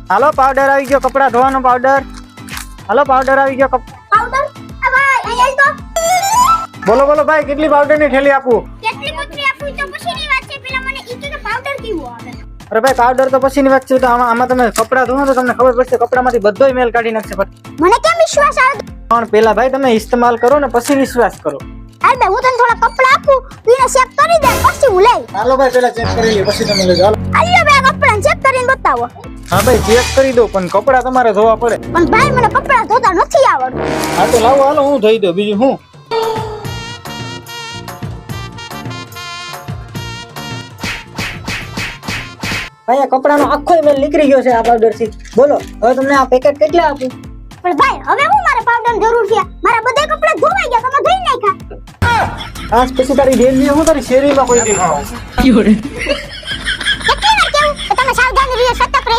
હાલો powder આવી ગયો, કપડા ધોવાનો પાવડર. હાલો પાવડર આવી ગયો. પાવડર આ ભાઈ અહીં તો બોલો બોલો ભાઈ, કેટલી પાવડર ની થેલી આપું? કેટલી કોથળી આપું તો પછીની વાત છે. પેલા મને ઈ કે પાવડર કેવું આવે. અરે ભાઈ પાવડર તો પછીની વાત છે. તો આમાં તમે કપડા ધોવો તો તમને ખબર પડશે. કપડામાંથી બધોય મેલ કાઢી નાખશે. મને કેમ વિશ્વાસ આવે? પણ પેલા ભાઈ તમે ઇસ્તેમાલ કરો ને પછી વિશ્વાસ કરો. હાલ બે હું તને થોડા કપડા આપું, ઈને ચેક કરી દે પછી હું લઈ. હાલો ભાઈ પેલા ચેક કરી લઈએ પછી તમે લેજો. આલ્યો બે કપડા ચેક કરીને બતાવો. હા ભાઈ ચેક કરી દો, પણ કપડા તમારે ધોવા પડે. પણ ભાઈ મને કપડા ધોતા નથી આવડતું. હા તો લાવો, હાલો હું ધોઈ દઉં, બીજું હું. ભાઈ કપડાનો આખો મેલ નીકળી ગયો છે આ પાવડર થી. બોલો હવે તમને આ પેકેટ કેટલા આપું? પણ ભાઈ હવે હું મારે પાવડર જરૂર છે. મારા બધા કપડા ધોવાઈ ગયા, તમે ધોઈ નાખ્યા. આજ પછી તારી બેન ની હું તારી શેરીમાં કોઈ દેખાવ. કેટલી વાર કેવું કે તમે સાવધાની રહી, સતર્ક રહી.